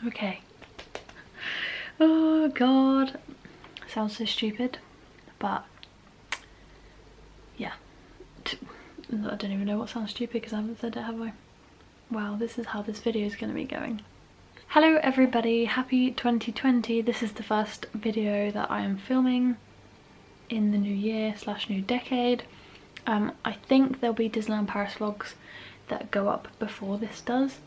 Okay. Oh god. Sounds so stupid, but yeah. I don't even know what sounds stupid because I haven't said it, have I? Wow, this is how this video is going to be going. Hello everybody, happy 2020. This is the first video that I am filming in the new year / new decade. I think there'll be Disneyland Paris vlogs that go up before this does,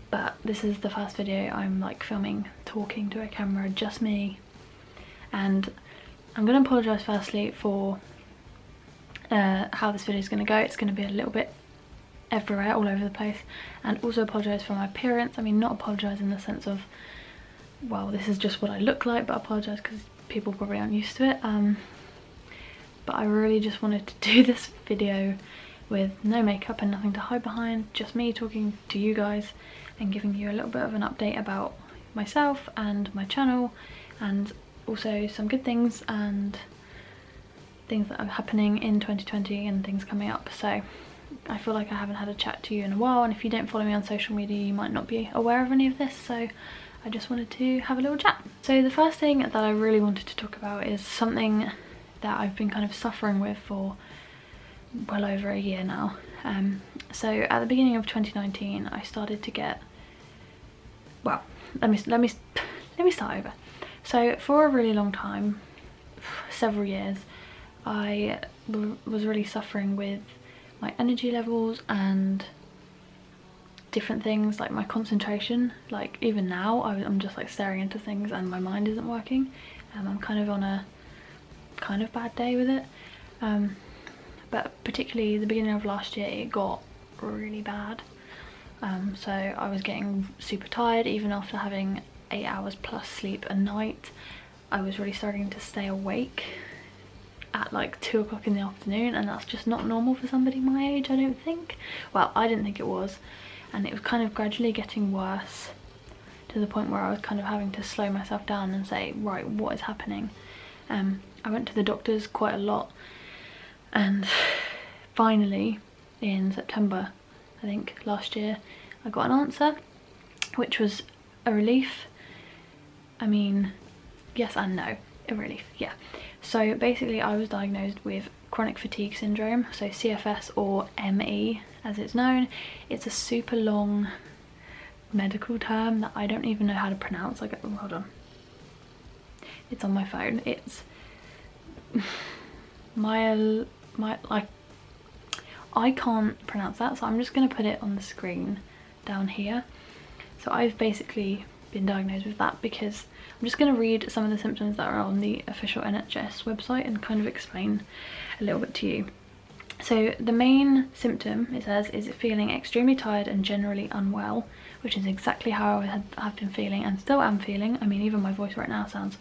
but this is the first video I'm like filming, talking to a camera, just me. And I'm going to apologise firstly for how this video is going to go. It's going to be a little bit everywhere, all over the place, and also apologise for my appearance. I mean, not apologise in the sense of, well, this is just what I look like, but apologise because people probably aren't used to it. But I really just wanted to do this video with no makeup and nothing to hide behind, just me talking to you guys and giving you a little bit of an update about myself and my channel, and also some good things and things that are happening in 2020 and things coming up. So I feel like I haven't had a chat to you in a while, and if you don't follow me on social media you might not be aware of any of this, so I just wanted to have a little chat. So the first thing that I really wanted to talk about is something that I've been kind of suffering with for well over a year now. So at the beginning of 2019 I started to get, well, let me start over. So for a really long time, several years, I was really suffering with my energy levels and different things, like my concentration. Like even now I'm just like staring into things and my mind isn't working. I'm kind of on a kind of bad day with it, but particularly the beginning of last year it got really bad. So I was getting super tired even after having 8 hours plus sleep a night. I was really starting to stay awake at like 2 o'clock in the afternoon, and that's just not normal for somebody my age, I don't think. Well, I didn't think it was, and it was kind of gradually getting worse to the point where I was kind of having to slow myself down and say, right, what is happening? I went to the doctors quite a lot, and finally in September, I think, last year, I got an answer, which was a relief. I mean, yes and no. A relief, yeah. So basically I was diagnosed with chronic fatigue syndrome, so CFS, or ME as it's known. It's a super long medical term that I don't even know how to pronounce. Like, oh, hold on, it's on my phone. It's like, I can't pronounce that, so I'm just going to put it on the screen down here. So I've basically been diagnosed with that because I'm just going to read some of the symptoms that are on the official NHS website and kind of explain a little bit to you. So the main symptom, it says, is feeling extremely tired and generally unwell, which is exactly how I have been feeling and still am feeling. I mean, even my voice right now sounds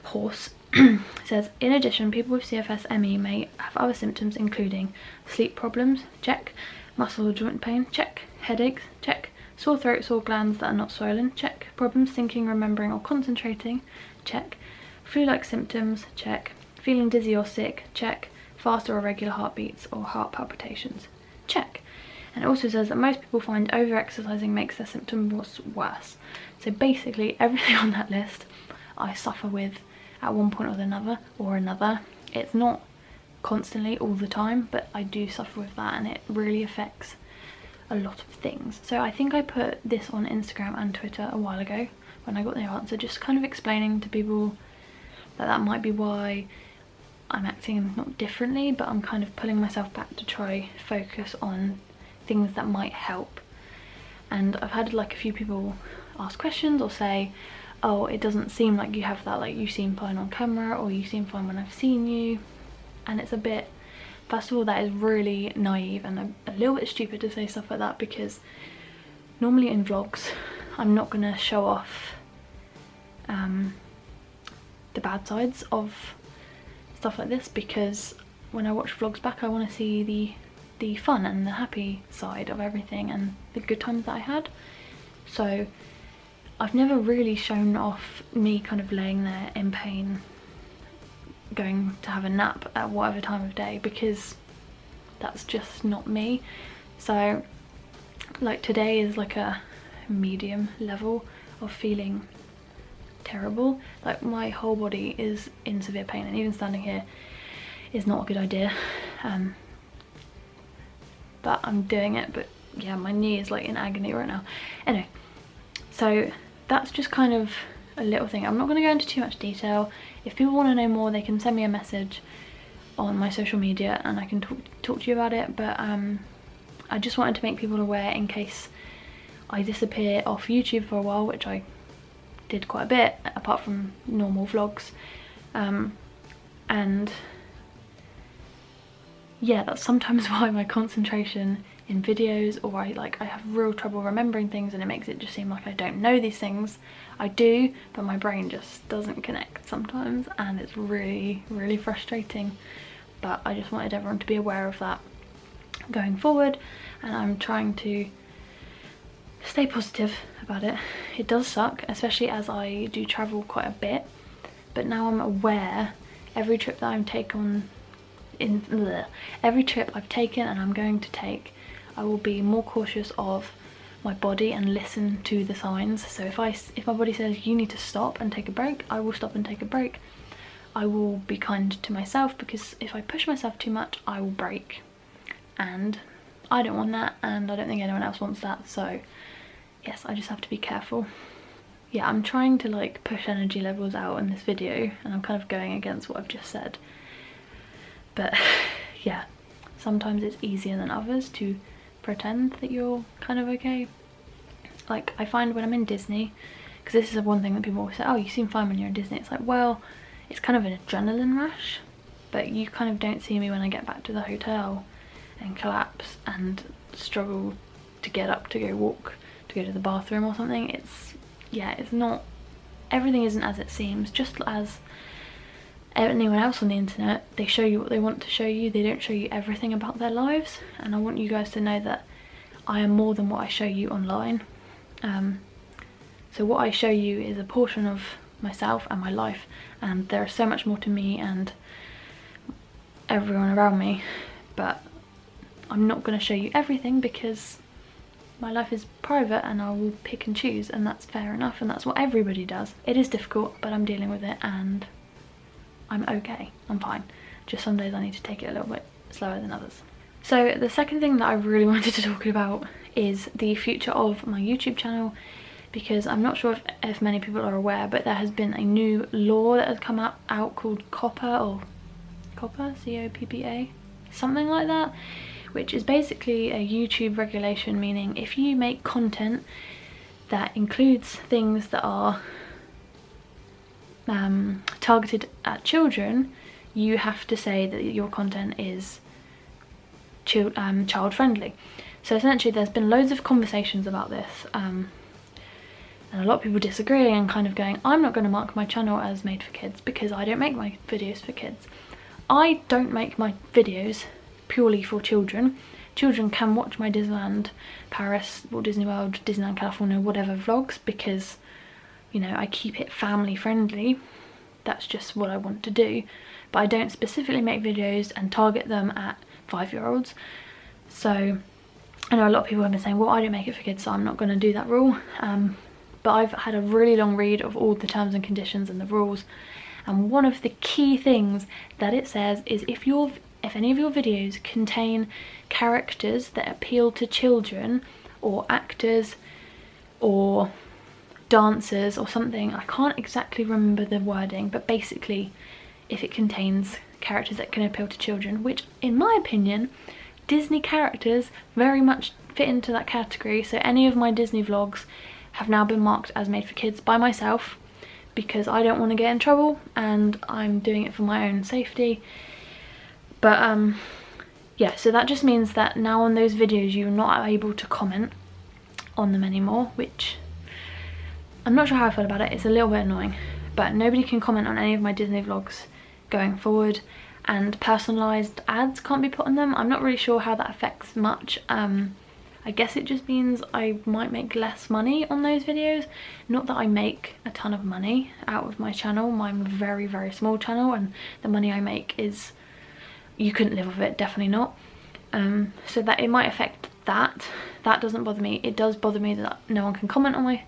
hoarse. It says, in addition, people with CFS-ME may have other symptoms including sleep problems, check, muscle or joint pain, check, headaches, check, sore throat, sore glands that are not swollen, check, problems thinking, remembering or concentrating, check, flu-like symptoms, check, feeling dizzy or sick, check, fast or irregular heartbeats or heart palpitations, check. And it also says that most people find over-exercising makes their symptoms worse. So basically everything on that list I suffer with at one point or another. It's not constantly all the time, but I do suffer with that, and it really affects a lot of things. So I think I put this on Instagram and Twitter a while ago when I got the answer, just kind of explaining to people that that might be why I'm acting not differently, but I'm kind of pulling myself back to try focus on things that might help. And I've had like a few people ask questions or say, oh, it doesn't seem like you have that, like you seem fine on camera, or you seem fine when I've seen you. And it's a bit, first of all, that is really naive and a little bit stupid to say stuff like that, because normally in vlogs I'm not going to show off the bad sides of stuff like this, because when I watch vlogs back I want to see the fun and the happy side of everything and the good times that I had. So I've never really shown off me kind of laying there in pain, going to have a nap at whatever time of day, because that's just not me. So like today is like a medium level of feeling terrible. Like my whole body is in severe pain, and even standing here is not a good idea. But I'm doing it. But yeah, my knee is like in agony right now. Anyway, so that's just kind of a little thing. I'm not going to go into too much detail. If people want to know more, they can send me a message on my social media and I can talk to you about it. But I just wanted to make people aware in case I disappear off YouTube for a while, which I did quite a bit apart from normal vlogs. And yeah, that's sometimes why my concentration in videos, or I have real trouble remembering things, and it makes it just seem like I don't know these things. I do, but my brain just doesn't connect sometimes, and it's really, really frustrating. But I just wanted everyone to be aware of that going forward, and I'm trying to stay positive about it. It does suck, especially as I do travel quite a bit, but now I'm aware every trip that I'm taken every trip I've taken and I'm going to take, I will be more cautious of my body and listen to the signs. So if my body says you need to stop and take a break, I will stop and take a break. I will be kind to myself, because if I push myself too much, I will break, and I don't want that, and I don't think anyone else wants that. So yes, I just have to be careful. Yeah, I'm trying to like push energy levels out in this video, and I'm kind of going against what I've just said. But yeah, sometimes it's easier than others to pretend that you're kind of okay. Like I find when I'm in Disney, because this is one thing that people always say, oh, you seem fine when you're in Disney. It's like, well, it's kind of an adrenaline rush, but you kind of don't see me when I get back to the hotel and collapse and struggle to get up to go walk, to go to the bathroom or something. It's not, everything isn't as it seems. Just as anyone else on the internet, they show you what they want to show you. They don't show you everything about their lives, and I want you guys to know that I am more than what I show you online. So what I show you is a portion of myself and my life, and there is so much more to me and everyone around me, but I'm not going to show you everything because my life is private and I will pick and choose, and that's fair enough, and that's what everybody does. It is difficult, but I'm dealing with it and I'm okay, I'm fine. Just some days I need to take it a little bit slower than others. So the second thing that I really wanted to talk about is the future of my YouTube channel, because I'm not sure if many people are aware, but there has been a new law that has come out called COPPA, C-O-P-P-A, something like that, which is basically a YouTube regulation, meaning if you make content that includes things that are targeted at children, you have to say that your content is child friendly. So essentially there's been loads of conversations about this, and a lot of people disagreeing and kind of going, I'm not going to mark my channel as made for kids because I don't make my videos for kids. I don't make my videos purely for children. Children can watch my Disneyland Paris, Walt Disney World, Disneyland California, whatever vlogs, because, you know, I keep it family friendly. That's just what I want to do. But I don't specifically make videos and target them at 5-year-olds. So I know a lot of people have been saying, well, I don't make it for kids, so I'm not going to do that rule. But I've had a really long read of all the terms and conditions and the rules, and one of the key things that it says is if any of your videos contain characters that appeal to children, or actors or dancers or something, I can't exactly remember the wording, but basically if it contains characters that can appeal to children, which in my opinion Disney characters very much fit into that category. So any of my Disney vlogs have now been marked as made for kids by myself, because I don't want to get in trouble and I'm doing it for my own safety. But yeah, so that just means that now on those videos you're not able to comment on them anymore, which I'm not sure how I feel about it. It's a little bit annoying, but nobody can comment on any of my Disney vlogs going forward, and personalised ads can't be put on them. I'm not really sure how that affects much. I guess it just means I might make less money on those videos. Not that I make a ton of money out of my channel. I'm a very, very small channel, and the money I make is, you couldn't live with it, definitely not. so that it might affect that. That doesn't bother me. It does bother me that no one can comment on my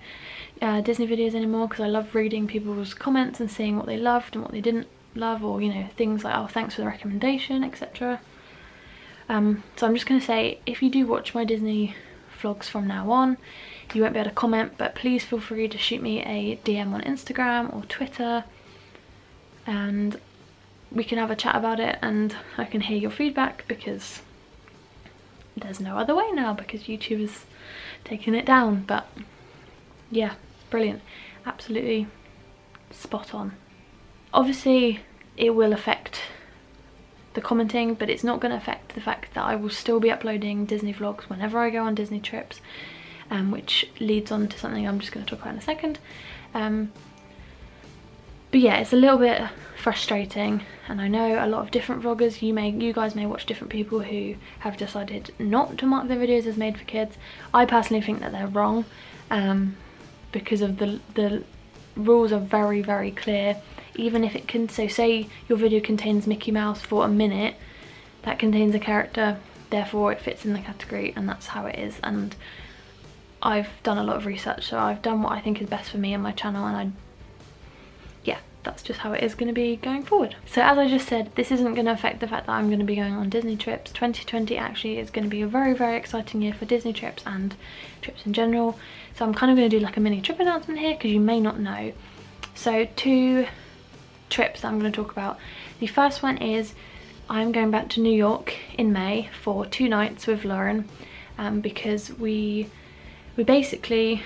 Disney videos anymore, because I love reading people's comments and seeing what they loved and what they didn't love, or you know, things like, oh, thanks for the recommendation, etc. So I'm just going to say, if you do watch my Disney vlogs from now on, you won't be able to comment, but please feel free to shoot me a DM on Instagram or Twitter, and we can have a chat about it and I can hear your feedback, because there's no other way now, because YouTube is taking it down. But yeah, brilliant, absolutely spot on. Obviously it will affect the commenting, but it's not going to affect the fact that I will still be uploading Disney vlogs whenever I go on Disney trips, which leads on to something I'm just going to talk about in a second. But yeah, it's a little bit frustrating, and I know a lot of different vloggers, you guys may watch different people who have decided not to mark their videos as made for kids. I personally think that they're wrong, because of the rules are very, very clear. Even if it can, so say your video contains Mickey Mouse for a minute, that contains a character, therefore it fits in the category, and that's how it is. And I've done a lot of research, so I've done what I think is best for me and my channel, and yeah, that's just how it is going to be going forward. So as I just said, this isn't going to affect the fact that I'm going to be going on Disney trips. 2020 actually is going to be a very, very exciting year for Disney trips and trips in general. So I'm kind of going to do like a mini trip announcement here, because you may not know. So 2 trips that I'm going to talk about. The first one is I'm going back to New York in May for 2 nights with Lauren, because we basically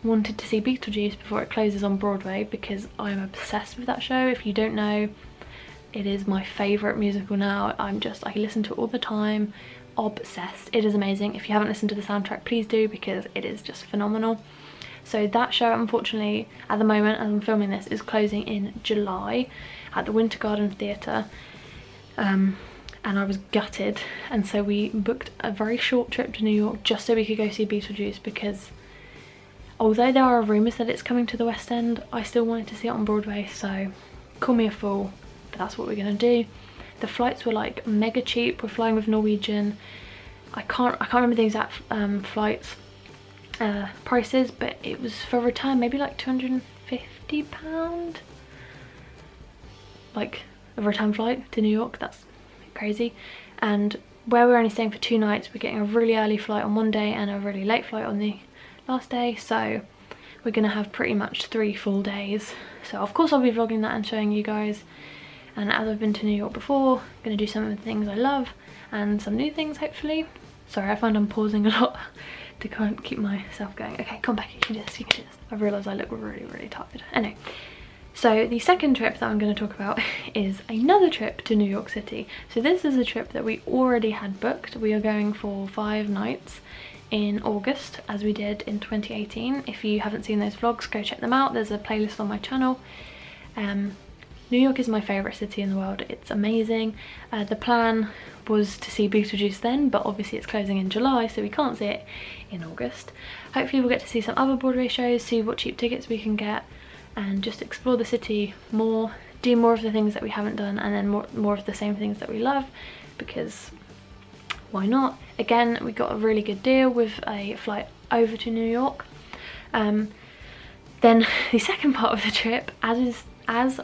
wanted to see Beetlejuice before it closes on Broadway, because I'm obsessed with that show. If you don't know, it is my favourite musical now. I listen to it all the time, obsessed. It is amazing. If you haven't listened to the soundtrack, please do, because it is just phenomenal. So that show, unfortunately, at the moment as I'm filming this, is closing in July at the Winter Garden Theatre, and I was gutted, and so we booked a very short trip to New York just so we could go see Beetlejuice, because although there are rumours that it's coming to the West End, I still wanted to see it on Broadway. So call me a fool, but that's what we're going to do. The flights were like mega cheap. We're flying with Norwegian. I can't remember the exact flights prices, but it was for return maybe like £250, like a return flight to New York. That's crazy. And where we're only staying for 2 nights, we're getting a really early flight on one day and a really late flight on the last day, so we're gonna have pretty much 3 full days. So of course I'll be vlogging that and showing you guys, and as I've been to New York before, I'm gonna do some of the things I love and some new things, hopefully. Sorry, I find I'm pausing a lot to kind of keep myself going. Okay, come back, you can do this, you can do this. I've realised I look really, really tired. Anyway, so the second trip that I'm going to talk about is another trip to New York City. So this is a trip that we already had booked. We are going for 5 nights in August, as we did in 2018. If you haven't seen those vlogs, go check them out. There's a playlist on my channel. New York is my favourite city in the world. It's amazing. The plan was to see Beetlejuice then, but obviously it's closing in July, so we can't see it in August. Hopefully we'll get to see some other Broadway shows, see what cheap tickets we can get, and just explore the city more, do more of the things that we haven't done, and then more of the same things that we love, because why not? Again, we got a really good deal with a flight over to New York. Then the second part of the trip, as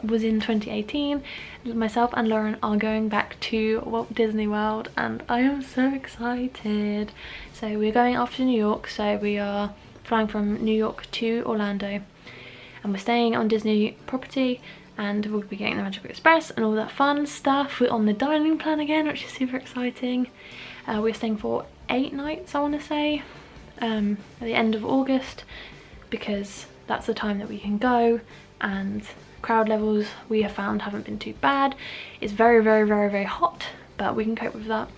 was in 2018, myself and Lauren are going back to Walt Disney World, and I am so excited. So we're going after New York, so we are flying from New York to Orlando, and we're staying on Disney property, and we'll be getting the Magical Express and all that fun stuff. We're on the dining plan again, which is super exciting. We're staying for 8 nights, I want to say, at the end of August, because that's the time that we can go, and crowd levels we have found haven't been too bad. It's very, very, very, very hot, but we can cope with that.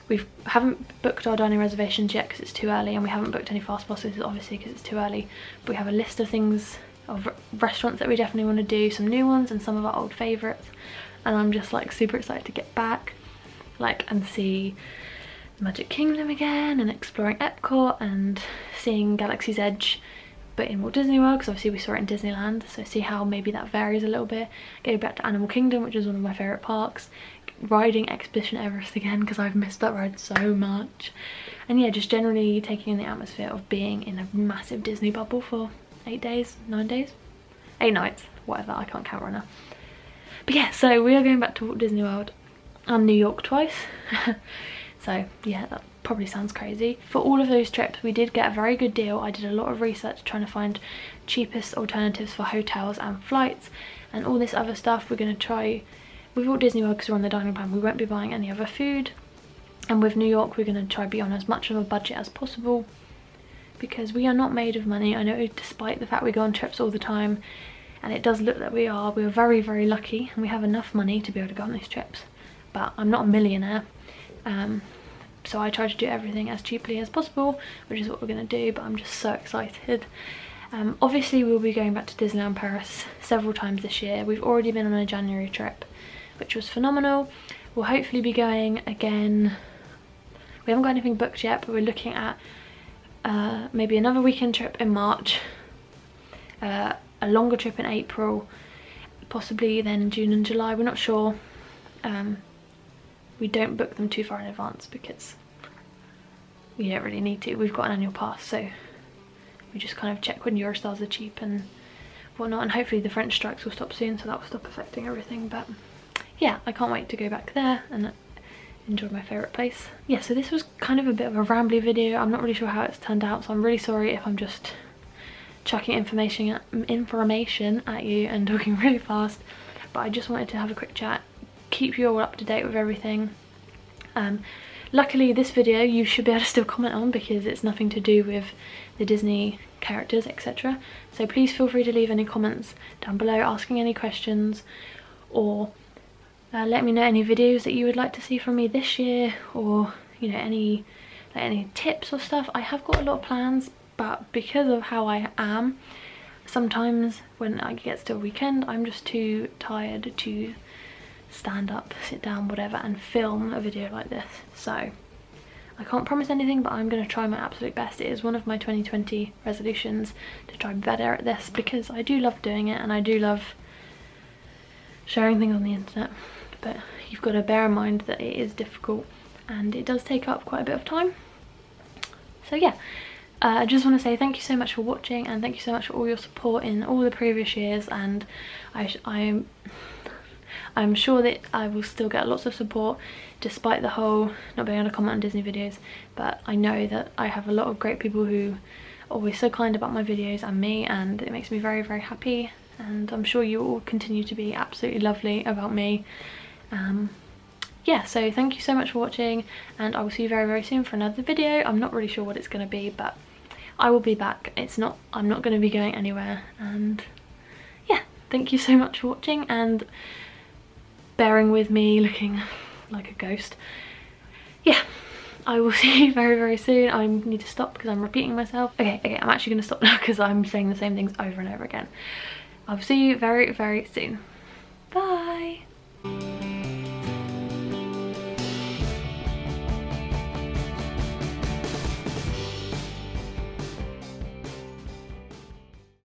We haven't booked our dining reservations yet because it's too early, and we haven't booked any fast passes obviously because it's too early, but we have a list of things, of restaurants that we definitely want to do, some new ones and some of our old favourites, and I'm just like super excited to get back, like, and see Magic Kingdom again, and exploring Epcot and seeing Galaxy's Edge but in Walt Disney World, because obviously we saw it in Disneyland, so see how maybe that varies a little bit. Go back to Animal Kingdom, which is one of my favourite parks, riding Expedition Everest again because I've missed that ride so much. And yeah, just generally taking in the atmosphere of being in a massive Disney bubble for 8 days, 9 days, 8 nights, whatever, I can't count right now. But yeah, so we are going back to Walt Disney World and New York twice. So yeah, that probably sounds crazy. For all of those trips we did get a very good deal. I did a lot of research trying to find cheapest alternatives for hotels and flights and all this other stuff. We're going to try with Walt Disney World, because we're on the dining plan, we won't be buying any other food, and with New York we're going to try be on as much of a budget as possible because we are not made of money. I know, despite the fact we go on trips all the time and it does look that we are very, very lucky and we have enough money to be able to go on these trips, but I'm not a millionaire. So I try to do everything as cheaply as possible, which is what we're going to do, but I'm just so excited. Obviously we'll be going back to Disneyland Paris several times this year. We've already been on a January trip, which was phenomenal. We'll hopefully be going again. We haven't got anything booked yet, but we're looking at maybe another weekend trip in March, a longer trip in April, possibly then June and July, we're not sure. We don't book them too far in advance because we don't really need to. We've got an annual pass, so we just kind of check when Eurostars are cheap and whatnot, and hopefully the French strikes will stop soon, so that will stop affecting everything. But yeah, I can't wait to go back there and enjoy my favourite place. Yeah, so this was kind of a bit of a rambly video. I'm not really sure how it's turned out, so I'm really sorry if I'm just chucking information at you and talking really fast, but I just wanted to have a quick chat, keep you all up to date with everything. Luckily this video you should be able to still comment on because it's nothing to do with the Disney characters, etc. So please feel free to leave any comments down below asking any questions, or let me know any videos that you would like to see from me this year, or you know, any tips or stuff. I have got a lot of plans, but because of how I am, sometimes when it gets to a weekend I'm just too tired to stand up, sit down, whatever, and film a video like this. So I can't promise anything, but I'm going to try my absolute best. It is one of my 2020 resolutions to try better at this because I do love doing it and I do love sharing things on the internet, but you've got to bear in mind that it is difficult and it does take up quite a bit of time. So yeah, I just want to say thank you so much for watching, and thank you so much for all your support in all the previous years, and I'm sure that I will still get lots of support despite the whole not being able to comment on Disney videos. But I know that I have a lot of great people who are always so kind about my videos and me, and it makes me very, very happy, and I'm sure you all continue to be absolutely lovely about me. Yeah, so thank you so much for watching, and I will see you very, very soon for another video. I'm not really sure what it's going to be, but I will be back. I'm not going to be going anywhere, and yeah, thank you so much for watching and bearing with me looking like a ghost. Yeah, I will see you very, very soon. I need to stop because I'm repeating myself. Okay, I'm actually going to stop now because I'm saying the same things over and over again. I'll see you very, very soon. Bye.